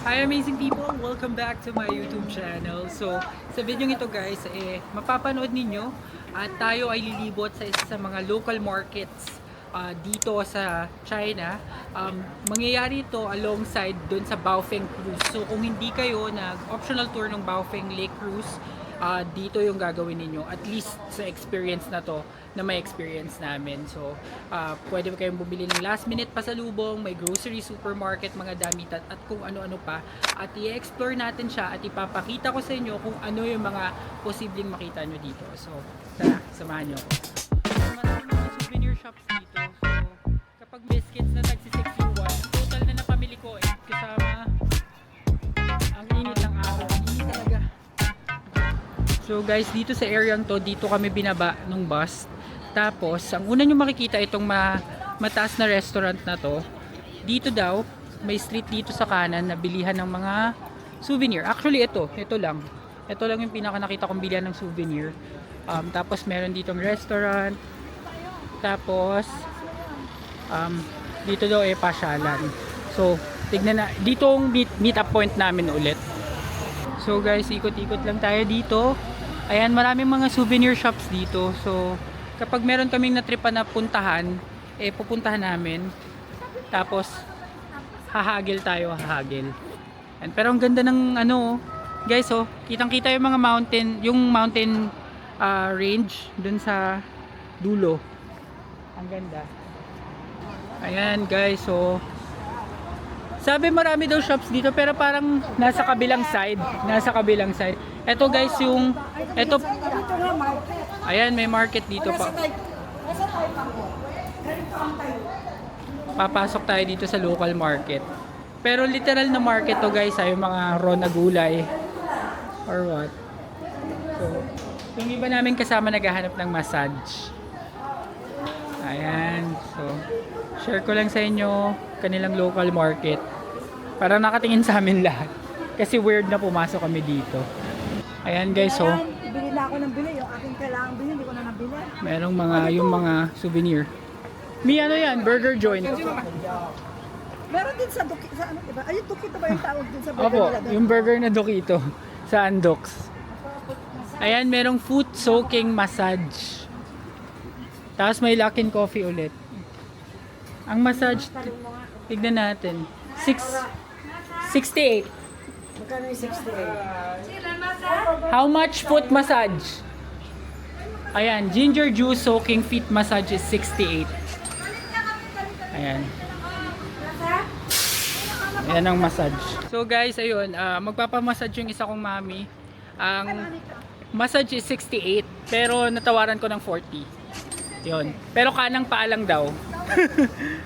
Hi amazing people! Welcome back to my YouTube channel. So, sa video ito guys, mapapanood ninyo at tayo ay lilibot sa isa sa mga local markets dito sa China. Mangyayari ito alongside dun sa Baofeng Cruise. So, kung hindi kayo nag-optional tour ng Baofeng Lake Cruise, dito yung gagawin ninyo. At least sa experience na to, na may experience namin. So, pwede kayong bumili ng last minute pasalubong, may grocery, supermarket, mga damit at kung ano-ano pa. At i-explore natin siya at ipapakita ko sa inyo kung ano yung mga posibleng makita nyo dito. So, tara, samahan nyo ako. Maraming mga souvenir shops dito. So, kapag biscuits na tagsi-6 yuan, total na napamili ko kasama ang init ng araw. Init talaga. So guys, dito sa area to, dito kami binaba ng bus. Tapos, ang una nyo makikita itong mataas na restaurant na to. Dito daw, may street dito sa kanan na bilihan ng mga souvenir. Actually, ito lang. Ito lang yung pinaka nakita kong bilihan ng souvenir. Tapos, meron ditong restaurant. Tapos, dito daw pasyalan. So, tignan na. Dito ang meet up point namin ulit. So guys, ikot-ikot lang tayo dito. Ayan, maraming mga souvenir shops dito. So, kapag meron kaming natripa na puntahan, pupuntahan namin. Tapos, hahagil tayo, hahagil. And, pero ang ganda ng guys, kitang-kita yung mga mountain range dun sa dulo. Ang ganda. Ayan guys, sabi marami daw shops dito pero parang nasa kabilang side. Ito guys ayan, may market dito pa. Papasok tayo dito sa local market. Pero literal na market to guys, yung mga raw na gulay or what. So, yung iba namin kasama naghahanap ng massage. Ayan, so share ko lang sa inyo kanilang local market para nakatingin sa amin lahat kasi weird na pumasok kami dito. Ayan guys, bili na ako ng bili, yung aking kailangan bili, hindi ko na nabili. merong yung mga souvenir. May yan, burger joint. Meron din sa Duki, sa ano, diba? Ayun, Duki ba yung tawag din sa burger Opo, nila doon? yung burger na Dokito sa Andox. Ayan, merong foot soaking massage. Tapos may lock-in coffee ulit. Ang massage, tignan natin. 68. Magkano yung 68? How much foot massage? Ayan, ginger juice soaking feet massage is 68. Ayan. Ayan ang massage. So guys, ayun, magpapamassage yung isa kong mami. Ang massage is 68, pero natawaran ko ng 40. Yun. Pero kanang paa lang daw.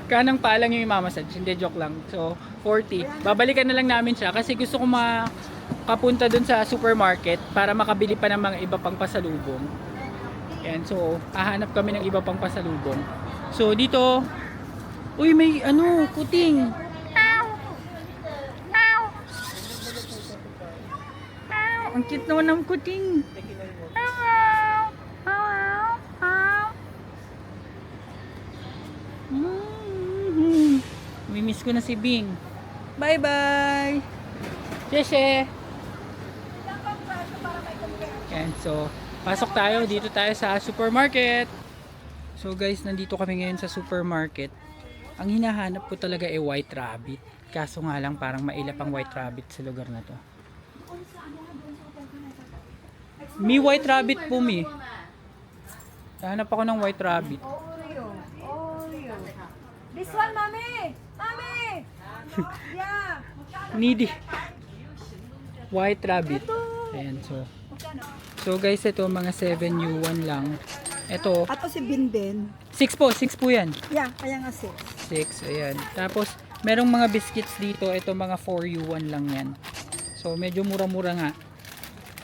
Kanang paa lang yung imamassage. Hindi, joke lang. So, 40. Babalikan na lang namin siya kasi gusto ko makapunta dun sa supermarket para makabili pa ng mga iba pang pasalubong. Yan. So, hahanap kami ng iba pang pasalubong. So, dito, uy, may kuting. Ang cute naman ng kuting. Mimiss ko na si Bing. Bye bye. Sheshe. Yan, so pasok tayo. Dito tayo sa supermarket. So guys, nandito kami ngayon sa supermarket. Ang hinahanap ko talaga white rabbit. Kaso nga lang parang mailap ang white rabbit sa lugar na to. Mi white rabbit po mi. Hanap ako ng white rabbit. Oreo. This one, mami! Mami! Yeah! Needy. White rabbit. Ayan, so guys, ito mga 7 yuan lang. Ito, Ato si Binbin. 6 po yan. Yeah, kaya nga 6. 6, ayan. Tapos, merong mga biscuits dito. Ito, mga 4 yuan lang yan. So, medyo mura-mura nga.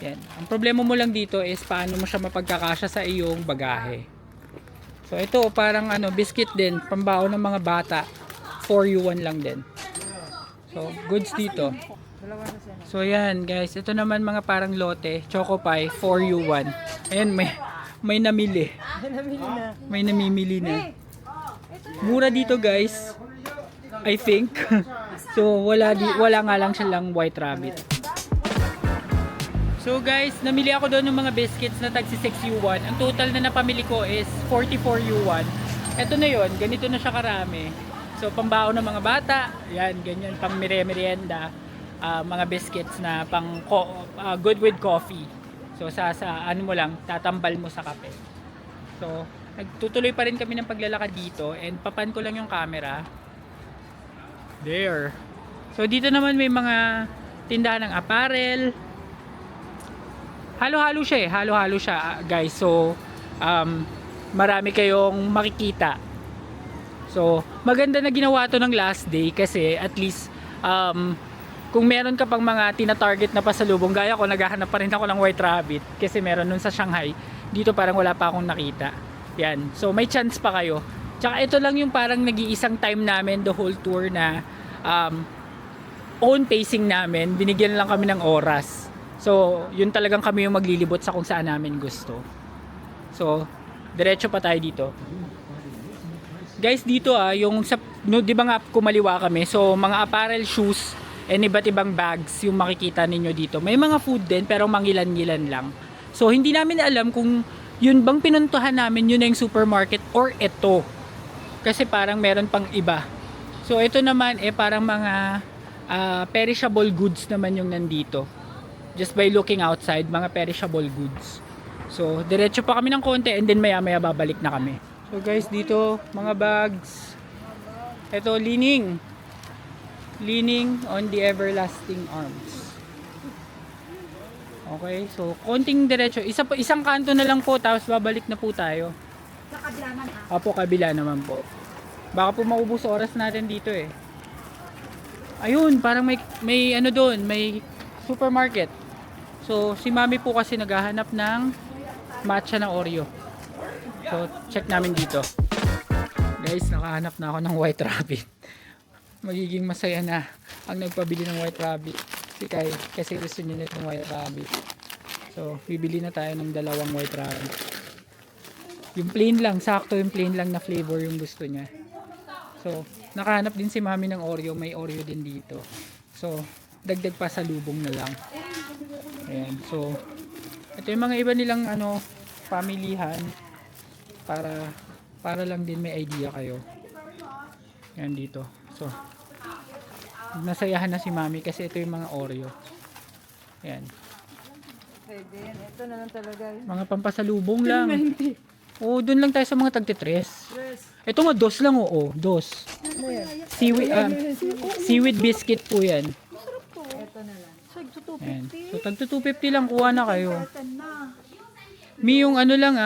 Yan. Ang problema mo lang dito is paano mo siya mapagkakasya sa iyong bagahe. So, ito, parang biscuit din. Pambaon ng mga bata. 4 yuan lang din. So, goods dito. So, yan guys. Ito naman mga parang lote. Choco pie, 4 yuan. Ayan, may namili. May namimili na. Mura dito guys. I think. So wala nga lang silang White Rabbit. So guys, namili ako doon ng mga biscuits na tagsi 6 yuan. Ang total na napamili ko is 44 yuan. Ito na yon, ganito na siya karami. So pambaon ng mga bata, yan, ganyan, pang merienda, mga biscuits na pang good with coffee. So sa ano mo lang, tatambal mo sa kape. So nagtutuloy pa rin kami ng paglalakad dito and papan ko lang yung camera. There. So dito naman may mga tindahan ng apparel. Halo-halo siya eh. Halo-halo siya guys. So marami kayong makikita. So maganda na ginawa to ng last day kasi at least kung meron ka pang mga tina-target na pasalubong, gaya ko, naghahanap pa rin ako ng White Rabbit kasi meron nun sa Shanghai. Dito parang wala pa akong nakita. Yan. So may chance pa kayo. Tsaka ito lang yung parang nag-iisang time namin the whole tour na own pacing namin. Binigyan lang kami ng oras. So yun talagang kami yung maglilibot sa kung saan namin gusto. So diretso pa tayo dito. Guys, dito yung sa, no, di ba nga kumaliwa kami, so mga apparel, shoes, and iba't ibang bags yung makikita ninyo dito. May mga food din pero mangilan-ngilan lang. So hindi namin alam kung yun bang pinuntuhan namin, yun na yung supermarket or ito. Kasi parang meron pang iba. So ito naman parang mga perishable goods naman yung nandito. Just by looking outside, mga perishable goods. So diretso pa kami ng konti and then maya-maya babalik na kami. So guys, dito mga bags. Ito, Li-Ning on the everlasting arms. Okay, so konting diretso. Isang kanto na lang po, tapos babalik na po tayo. Sa kabila man Apo, kabila naman po. Baka po maubos oras natin dito eh. Ayun, parang may ano doon, may supermarket. So si Mami po kasi naghahanap ng matcha na Oreo. So check namin dito. Guys, nakahanap na ako ng White Rabbit. Magiging masaya na ang nagpabili ng White Rabbit si Kai kasi gusto niya ng White Rabbit. So bibili na tayo ng dalawang White Rabbit. Yung plain lang, sakto yung plain lang na flavor yung gusto niya. So nakahanap din si Mami ng Oreo, may Oreo din dito. So dagdag pa sa lubong na lang. Ayan, so ito yung mga iba nilang pamilihan para lang din may idea kayo. Yan dito. So nasayahan na si Mami kasi ito yung mga Oreo. Yan. Pwede. Ito na lang talaga. Mga pampasalubong lang. Oo, dun lang tayo sa mga tagtitres. Yes. Ito nga, dos lang dos. Seaweed biscuit po yan. Masarap po. Ito na lang. So, Yan. 250. So tagto 250 lang, kuha na kayo. Carton na. Mi yung ano lang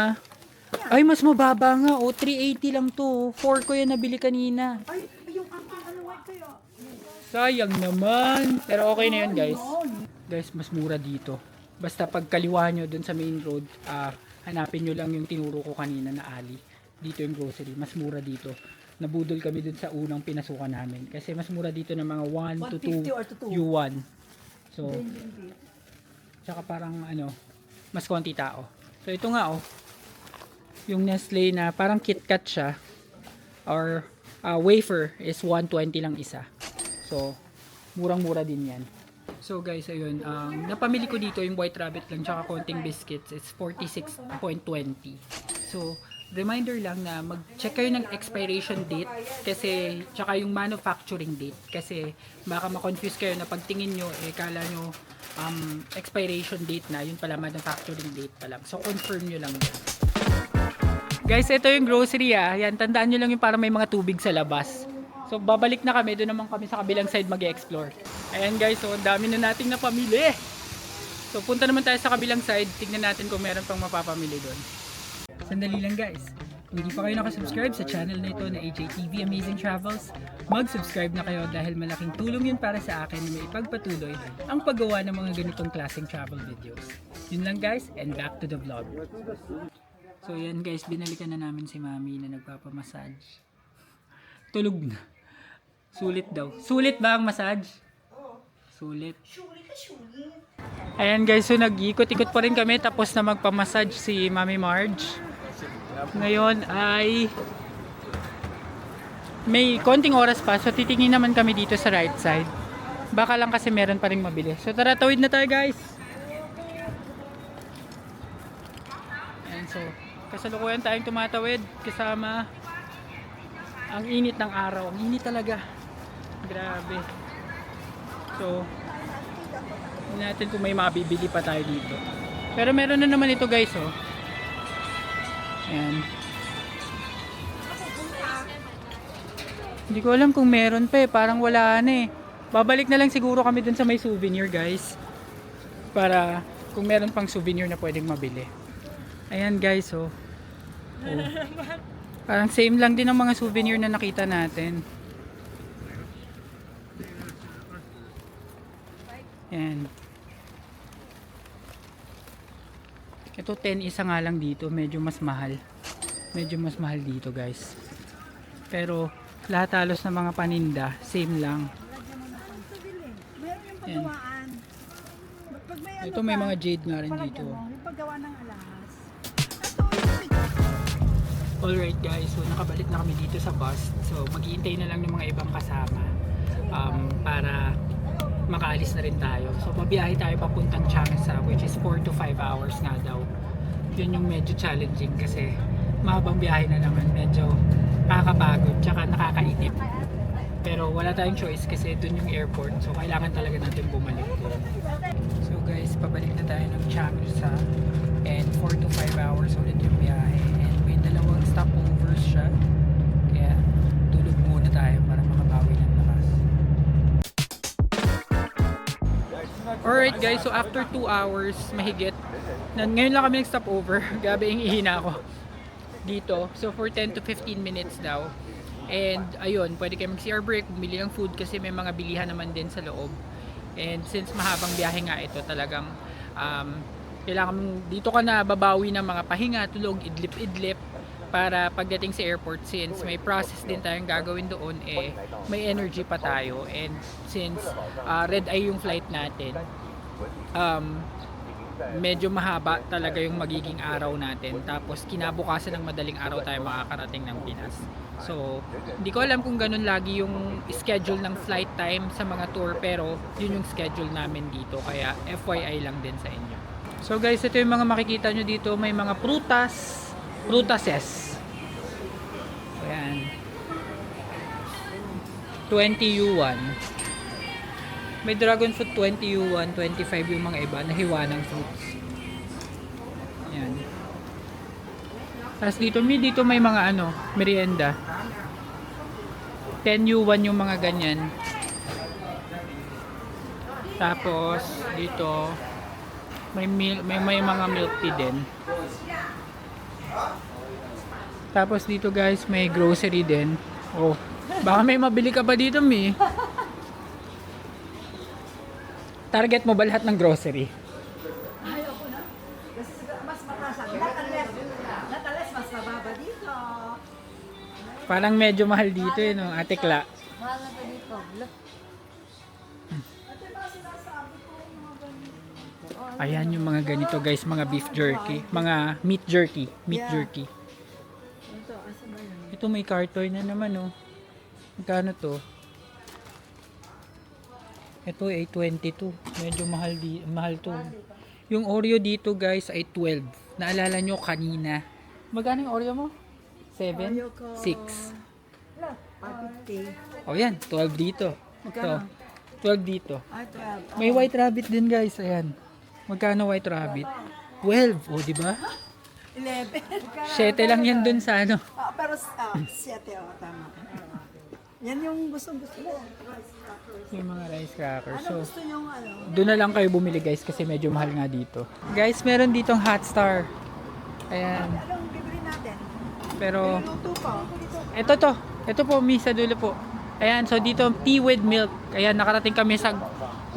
Ay, mas mababa nga. 380 lang to. 4 ko yan nabili kanina. Ay, yung aking ano white kaya. Sayang naman. Pero okay na yun, guys. Guys, mas mura dito. Basta pag kaliwa nyo dun sa main road, hanapin nyo lang yung tinuro ko kanina na alley. Dito yung grocery. Mas mura dito. Nabudol kami dun sa unang pinasukan namin. Kasi mas mura dito ng mga 1 to 150 or to 2. yuan. So, tsaka parang mas konti tao. So, ito nga yung Nestle na parang KitKat siya or wafer is 120 lang isa. So murang-mura din yan. So guys, ayun, napamili ko dito yung White Rabbit lang tsaka konting biscuits. It's 46.20. So reminder lang na mag-check kayo ng expiration date kasi tsaka yung manufacturing date kasi baka ma-confuse kayo na pagtingin nyo kala nyo expiration date na, yun pala manufacturing date pa lang. So confirm nyo lang yan. Guys, ito yung grocery Yan, tandaan nyo lang yung para may mga tubig sa labas. So babalik na kami, doon naman kami sa kabilang side mag-explore. Ayan guys, so dami na nating napamili. So punta naman tayo sa kabilang side, tignan natin kung meron pang mapapamili doon. Sandali lang guys. Kung hindi pa kayo nakasubscribe sa channel na ito na AJTV Amazing Travels, mag-subscribe na kayo dahil malaking tulong yun para sa akin na may ipagpatuloy ang paggawa ng mga ganitong klaseng travel videos. Yun lang guys, and back to the vlog. So yan guys, binalikan na namin si Mami na nagpapamassage. Tulog na. Sulit daw. Sulit ba ang massage? Sulit. Ayan guys, so nag-ikot-ikot pa rin kami tapos na magpamassage si Mami Marge. Ngayon ay may konting oras pa. So titingin naman kami dito sa right side. Baka lang kasi meron pa rin mabili. So tara, tawid na tayo guys. Ayan, so kasalukuyan tayong tumatawid kasama ang init ng araw. Ang init talaga. Grabe. So tingnan natin kung may mabibili pa tayo dito. Pero meron na naman ito guys, oh. Ayan. Hindi ko alam kung meron pa eh. Parang wala na eh. Babalik na lang siguro kami dun sa may souvenir guys. Para kung meron pang souvenir na pwedeng mabili. Ayan guys, oh. Oh. Parang same lang din ang mga souvenir na nakita natin. Ayan. Ito 10 isa nga lang dito. Medyo mas mahal. Medyo mas mahal dito guys. Pero lahat halos ng mga paninda same lang. Meron yung paggawaan. Pag may ano Ito may ka, mga jade nga rin parang dito. ano, yung paggawa ng alahas. Alright guys, so nakabalik na kami dito sa bus. So maghihintay na lang ng mga ibang kasama para makaalis na rin tayo. So babiyahe tayo papuntang Changsha, which is 4 to 5 hours nga daw. Yun yung medyo challenging kasi mahabang biyahe na naman, medyo nakakapagod tsaka nakakainip. Pero wala tayong choice kasi dun yung airport, so kailangan talaga natin bumalik dun. So guys, pabalik na tayo ng Changsha and 4 to 5 hours ulit yung biyahe and may dalawang stopovers siya, kaya tulog muna tayo para makabawi ng lakas. Alright guys, so after 2 hours mahigit, ngayon lang kami nag-stopover. Gabi yung ihina ako dito. So for 10 to 15 minutes daw. And ayun, pwede kayo mag-CR break, bumili ng food kasi may mga bilihan naman din sa loob. And since mahabang biyahe nga ito, talagang kailangan dito ka na babawi ng mga pahinga, tulog, idlip-idlip para pagdating sa airport, since may process din tayong gagawin doon, eh may energy pa tayo. And since red eye yung flight natin, medyo mahaba talaga yung magiging araw natin, tapos kinabukasan ng madaling araw tayo makakarating ng Pinas. So hindi ko alam kung ganun lagi yung schedule ng flight time sa mga tour, pero yun yung schedule namin dito, kaya FYI lang din sa inyo. So guys, ito yung mga makikita nyo dito, may mga prutases. Ayan, 20 yuan. May dragon fruit 20 yuan, 25 yung mga iba na hiwa ng fruits. Ayan. Tapos dito may mga ano, merienda. 10 yuan yung mga ganyan. Tapos dito may mga milk tea din. Tapos dito guys, may grocery din. Oh, baka may mabili ka pa dito, Mi. Target mo ba lahat ng grocery? Ayoko na. Kasi mas mataas. Not unless mas mababa dito. Parang medyo mahal dito eh, no, Ate Kla. Mahal na pa dito. Look. Ayan yung mga ganito guys, mga beef jerky, mga meat jerky, Yeah. jerky. Ito, asa ba yun? Ito may cartoon na naman, oh. Magkano to? Ito ay 22. Medyo mahal to. Yung Oreo dito guys ay 12. Naalala nyo kanina. Magkano yung Oreo mo? 7? Oreo ko. 6. 550. O yan, 12 dito. Magkano? Ito, 12 dito. Ay, 12. May white rabbit din guys, ayan. Magkano white rabbit? 12, o di ba? 11. 7 lang yan dun sa ano. Pero 7, tama. Yan yung gustong-gusto mo. Yung mga rice crackers. Ano So, gusto nyo doon na lang kayo bumili guys kasi medyo mahal nga dito. Guys, meron ditong hot star. Ayan. Anong bibili natin? Pero, Luto ko. ito to. Ito po, Misa Dulo po. Ayan, so dito, tea with milk. Ayan, nakarating kami sa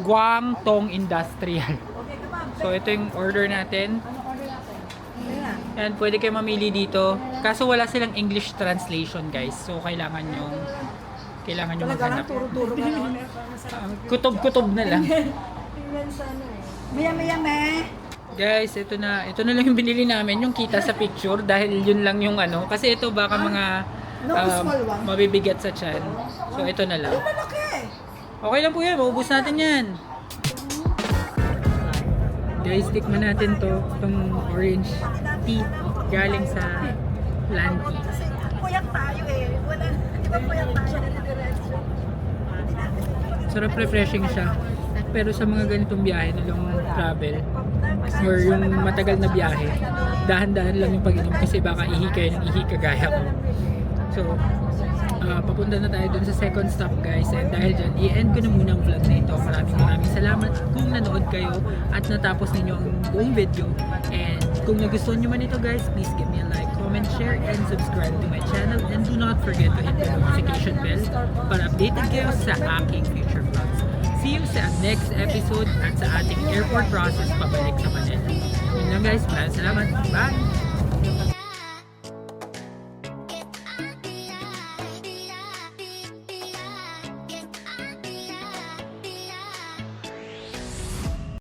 Guangdong Industrial. Okay ka ma'am. So, ito yung order natin. Ano order natin? Ayan. Ayan, pwede kayo mamili dito. Kaso wala silang English translation guys. So, kailangan nyo Talaga lang, maghanap. turo-turo ka lang. Kutob-kutob na lang. Tingnan sa ano eh. Maya-maya-me. Guys, ito na lang yung binili namin, yung kita sa picture, dahil yun lang yung ano, kasi ito baka mga No, small one. mabibigat sa tiyan. So ito na lang. Malaki. Okay lang po yan, maubos natin yan. Guys, tikman natin itong orange tea galing sa Lanti. Kasi puyat tayo eh. Wala, di ba puyat tayo na diretso? Sarap, refreshing siya. Pero sa mga ganitong biyahe na long travel or yung matagal na biyahe, dahan-dahan lang yung pag-inom kasi baka ihi kayo ng ihi kagaya ko. So, papunta na tayo dun sa second stop guys, and dahil dyan, i-end ko na muna ang vlog na ito. Maraming salamat kung nanood kayo at natapos ninyo ang buong video. And kung nagustuhan nyo man ito guys, please give me a like, comment, share, and subscribe to my channel, and do not forget to hit the notification bell para updated kayo sa aking future vlogs. See you sa next episode at sa ating airport process pabalik sa Manila. Yun lang guys, maraming salamat. Bye!